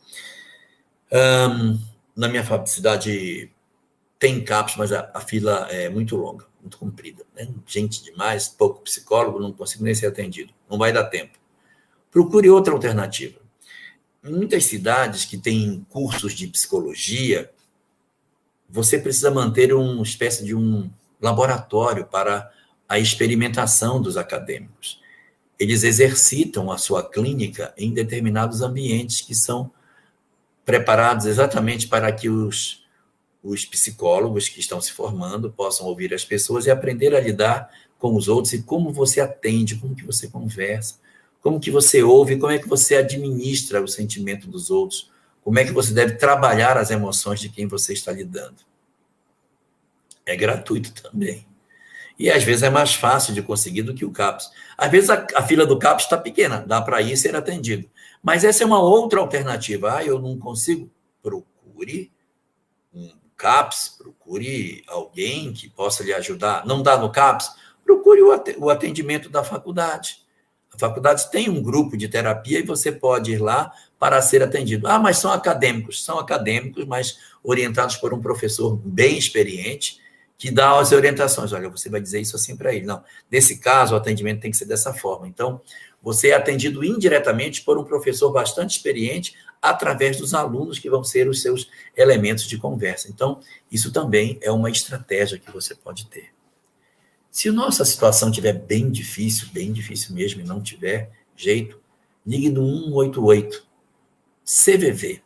Na minha cidade tem CAPs, mas a fila é muito longa, muito comprida. Né? Gente demais, pouco psicólogo, não consigo nem ser atendido. Não vai dar tempo. Procure outra alternativa. Em muitas cidades que têm cursos de psicologia, você precisa manter uma espécie de um laboratório para a experimentação dos acadêmicos. Eles exercitam a sua clínica em determinados ambientes que são preparados exatamente para que os psicólogos que estão se formando possam ouvir as pessoas e aprender a lidar com os outros e como você atende, como que você conversa, como que você ouve, como é que você administra o sentimento dos outros, como é que você deve trabalhar as emoções de quem você está lidando. É gratuito também. E às vezes é mais fácil de conseguir do que o CAPS. Às vezes a fila do CAPS está pequena, dá para ir ser atendido. Mas essa é uma outra alternativa. Eu não consigo? Procure um CAPS, procure alguém que possa lhe ajudar. Não dá no CAPS? Procure o atendimento da faculdade. A faculdade tem um grupo de terapia e você pode ir lá para ser atendido. Mas são acadêmicos. São acadêmicos, mas orientados por um professor bem experiente, que dá as orientações. Olha, você vai dizer isso assim para ele. Não, nesse caso, o atendimento tem que ser dessa forma. Então, você é atendido indiretamente por um professor bastante experiente, através dos alunos que vão ser os seus elementos de conversa. Então, isso também é uma estratégia que você pode ter. Se a nossa situação estiver bem difícil mesmo, e não tiver jeito, ligue no 188, CVV,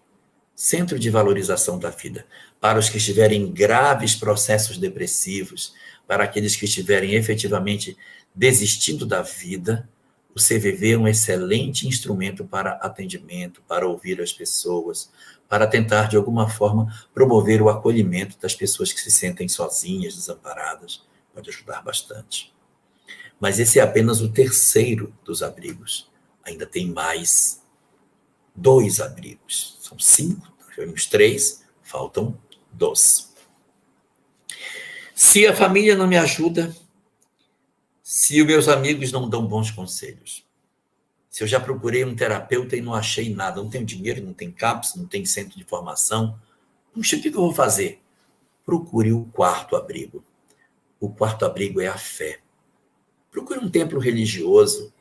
Centro de Valorização da Vida, para os que estiverem em graves processos depressivos, para aqueles que estiverem efetivamente desistindo da vida. O CVV é um excelente instrumento para atendimento, para ouvir as pessoas, para tentar, de alguma forma, promover o acolhimento das pessoas que se sentem sozinhas, desamparadas. Pode ajudar bastante. Mas esse é apenas o terceiro dos abrigos. Ainda tem mais 2 abrigos. São 5, tivemos 3, faltam 2. Se a família não me ajuda, se os meus amigos não dão bons conselhos, se eu já procurei um terapeuta e não achei nada, não tenho dinheiro, não tem CAPS, não tem centro de formação, puxa, o que eu vou fazer? Procure o 4º abrigo. O 4º abrigo é a fé. Procure um templo religioso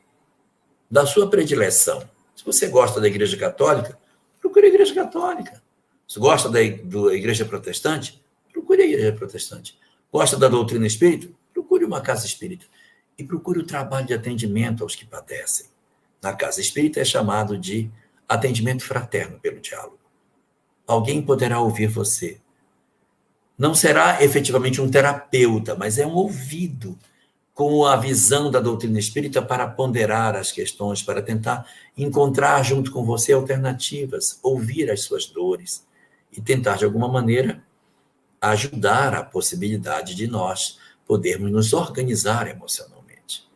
da sua predileção. Se você gosta da Igreja Católica, procure a Igreja Católica. Se gosta da Igreja Protestante, procure a Igreja Protestante. Gosta da doutrina espírita? Procure uma casa espírita. E procure o trabalho de atendimento aos que padecem. Na casa espírita é chamado de atendimento fraterno pelo diálogo. Alguém poderá ouvir você. Não será efetivamente um terapeuta, mas é um ouvido com a visão da doutrina espírita para ponderar as questões, para tentar encontrar junto com você alternativas, ouvir as suas dores e tentar, de alguma maneira, ajudar a possibilidade de nós podermos nos organizar emocionalmente.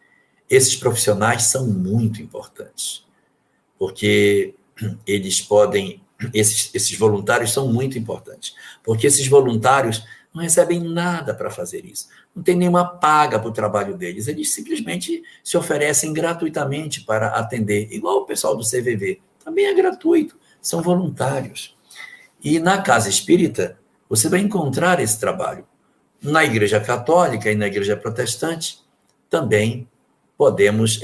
Esses profissionais são muito importantes, porque eles podem... Esses voluntários são muito importantes, porque esses voluntários não recebem nada para fazer isso, não tem nenhuma paga para o trabalho deles, eles simplesmente se oferecem gratuitamente para atender, igual o pessoal do CVV, também é gratuito, são voluntários. E na casa espírita, você vai encontrar esse trabalho. Na Igreja Católica e na Igreja Protestante, também podemos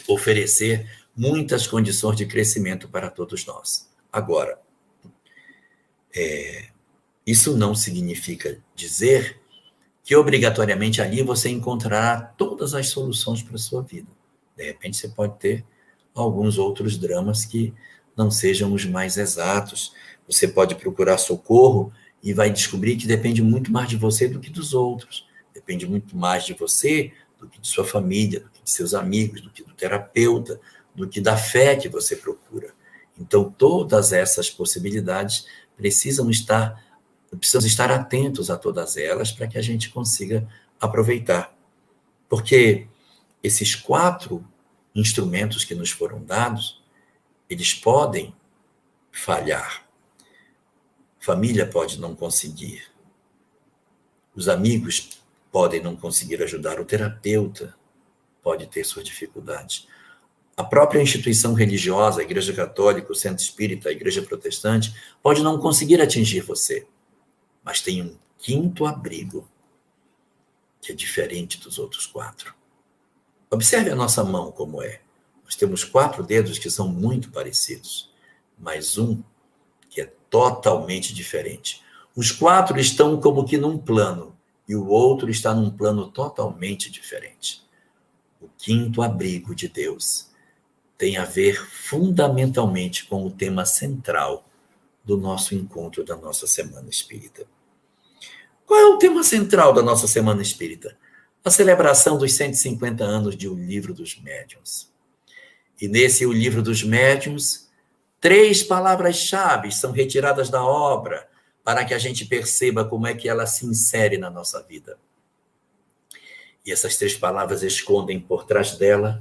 oferecer muitas condições de crescimento para todos nós. Agora, isso não significa dizer que obrigatoriamente ali você encontrará todas as soluções para a sua vida. De repente você pode ter alguns outros dramas que não sejam os mais exatos. Você pode procurar socorro e vai descobrir que depende muito mais de você do que dos outros. Depende muito mais de você do que de sua família, do que de seus amigos, do que do terapeuta, do que da fé que você procura. Então, todas essas possibilidades precisamos estar atentos a todas elas para que a gente consiga aproveitar. Porque esses 4 instrumentos que nos foram dados, eles podem falhar. A família pode não conseguir. Os amigos podem não conseguir ajudar. O terapeuta pode ter suas dificuldades. A própria instituição religiosa, a Igreja Católica, o Centro Espírita, a Igreja Protestante, pode não conseguir atingir você. Mas tem um 5º abrigo, que é diferente dos outros 4. Observe a nossa mão como é. Nós temos 4 dedos que são muito parecidos, mas um que é totalmente diferente. Os 4 estão como que num plano, e o outro está num plano totalmente diferente. O 5º abrigo de Deus tem a ver fundamentalmente com o tema central do nosso encontro da nossa Semana Espírita. Qual é o tema central da nossa Semana Espírita? A celebração dos 150 anos de O Livro dos Médiuns. E nesse O Livro dos Médiuns, 3 palavras-chave são retiradas da obra para que a gente perceba como é que ela se insere na nossa vida. E essas 3 palavras escondem por trás delas,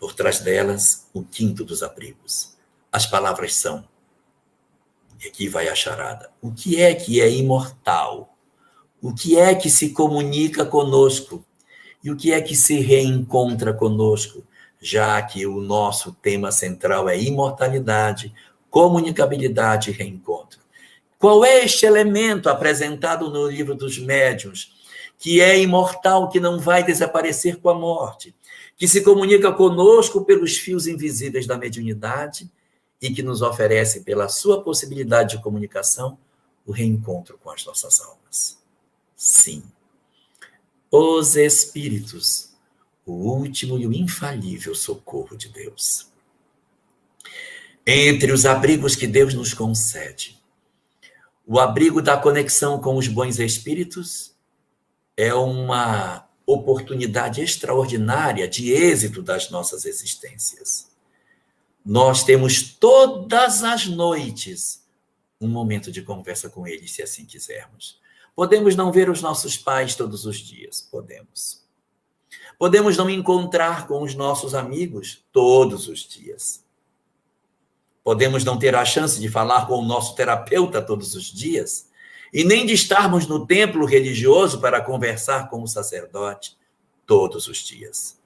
o 5º dos abrigos. As palavras são, e aqui vai a charada, o que é imortal? O que é que se comunica conosco? E o que é que se reencontra conosco? Já que o nosso tema central é imortalidade, comunicabilidade e reencontro. Qual é este elemento apresentado no Livro dos Médiuns, que é imortal, que não vai desaparecer com a morte, que se comunica conosco pelos fios invisíveis da mediunidade e que nos oferece, pela sua possibilidade de comunicação, o reencontro com as nossas almas? Sim, os Espíritos, o último e o infalível socorro de Deus. Entre os abrigos que Deus nos concede, o abrigo da conexão com os bons espíritos é uma oportunidade extraordinária de êxito das nossas existências. Nós temos todas as noites um momento de conversa com eles, se assim quisermos. Podemos não ver os nossos pais todos os dias, podemos. Podemos não encontrar com os nossos amigos todos os dias. Podemos não ter a chance de falar com o nosso terapeuta todos os dias, e nem de estarmos no templo religioso para conversar com o sacerdote todos os dias.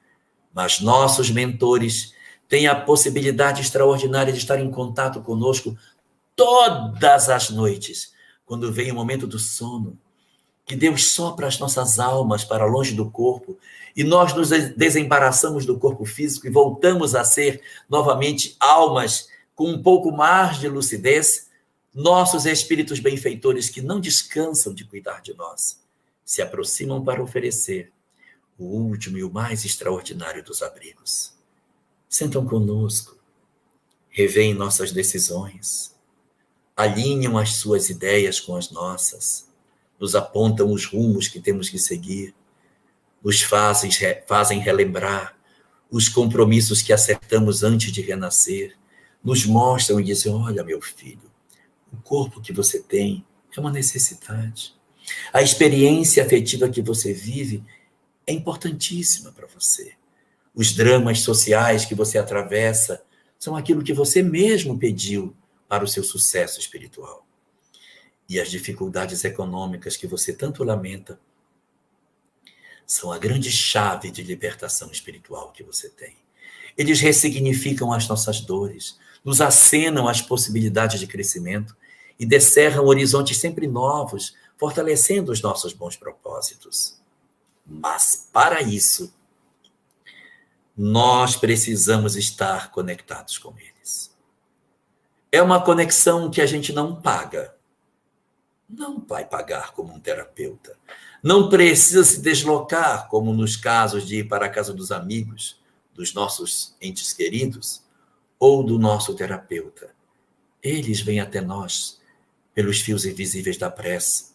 Mas nossos mentores têm a possibilidade extraordinária de estar em contato conosco todas as noites, quando vem o momento do sono, que Deus sopra as nossas almas para longe do corpo, e nós nos desembaraçamos do corpo físico e voltamos a ser novamente almas com um pouco mais de lucidez. Nossos espíritos benfeitores, que não descansam de cuidar de nós, se aproximam para oferecer o último e o mais extraordinário dos abrigos. Sentam conosco, revêem nossas decisões, alinham as suas ideias com as nossas, nos apontam os rumos que temos que seguir, nos fazem relembrar os compromissos que acertamos antes de renascer, nos mostram e dizem: olha, meu filho, o corpo que você tem é uma necessidade. A experiência afetiva que você vive é importantíssima para você. Os dramas sociais que você atravessa são aquilo que você mesmo pediu para o seu sucesso espiritual. E as dificuldades econômicas que você tanto lamenta são a grande chave de libertação espiritual que você tem. Eles ressignificam as nossas dores, nos acenam as possibilidades de crescimento e descerram horizontes sempre novos, fortalecendo os nossos bons propósitos. Mas, para isso, nós precisamos estar conectados com eles. É uma conexão que a gente não paga. Não vai pagar como um terapeuta. Não precisa se deslocar, como nos casos de ir para a casa dos amigos, dos nossos entes queridos, ou do nosso terapeuta. Eles vêm até nós pelos fios invisíveis da prece,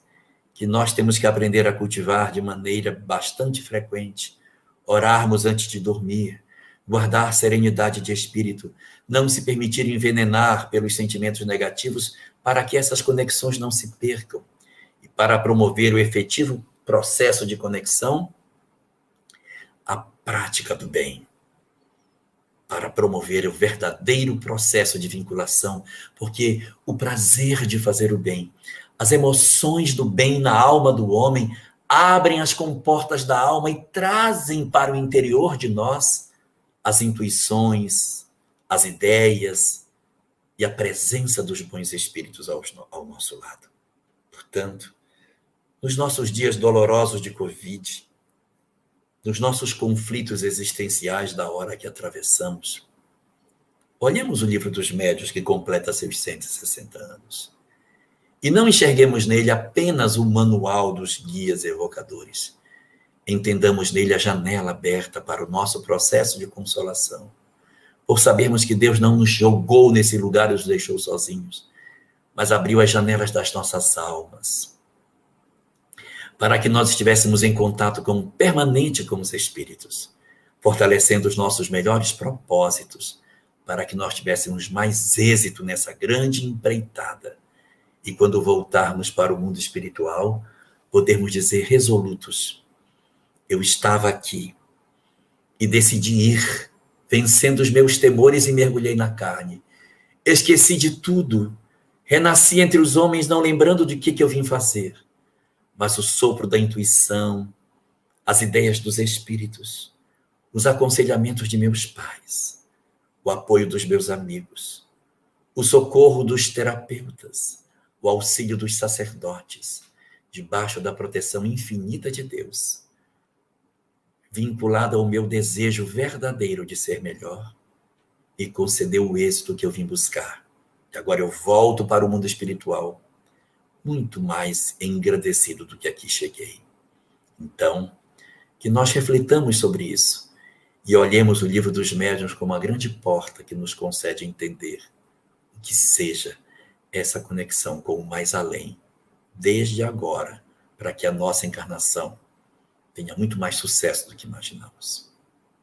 que nós temos que aprender a cultivar de maneira bastante frequente, orarmos antes de dormir, guardar serenidade de espírito, não se permitir envenenar pelos sentimentos negativos para que essas conexões não se percam. E para promover o efetivo processo de conexão, a prática do bem. Para promover o verdadeiro processo de vinculação, porque o prazer de fazer o bem, as emoções do bem na alma do homem abrem as comportas da alma e trazem para o interior de nós as intuições, as ideias e a presença dos bons espíritos ao nosso lado. Portanto, nos nossos dias dolorosos de Covid, nos nossos conflitos existenciais da hora que atravessamos. Olhemos o livro dos Médiuns, que completa seus 160 anos. E não enxerguemos nele apenas o manual dos guias evocadores. Entendamos nele a janela aberta para o nosso processo de consolação. Por sabermos que Deus não nos jogou nesse lugar e nos deixou sozinhos, mas abriu as janelas das nossas almas, para que nós estivéssemos em contato permanente com os Espíritos, fortalecendo os nossos melhores propósitos, para que nós tivéssemos mais êxito nessa grande empreitada. E quando voltarmos para o mundo espiritual, podermos dizer resolutos: eu estava aqui e decidi ir, vencendo os meus temores e mergulhei na carne. Esqueci de tudo, renasci entre os homens não lembrando de que eu vim fazer. Mas o sopro da intuição, as ideias dos espíritos, os aconselhamentos de meus pais, o apoio dos meus amigos, o socorro dos terapeutas, o auxílio dos sacerdotes, debaixo da proteção infinita de Deus, vinculada ao meu desejo verdadeiro de ser melhor, e concedeu o êxito que eu vim buscar. E agora eu volto para o mundo espiritual, muito mais engrandecido do que aqui cheguei. Então, que nós reflitamos sobre isso e olhemos o livro dos Médiuns como uma grande porta que nos concede entender o que seja essa conexão com o mais além, desde agora, para que a nossa encarnação tenha muito mais sucesso do que imaginamos.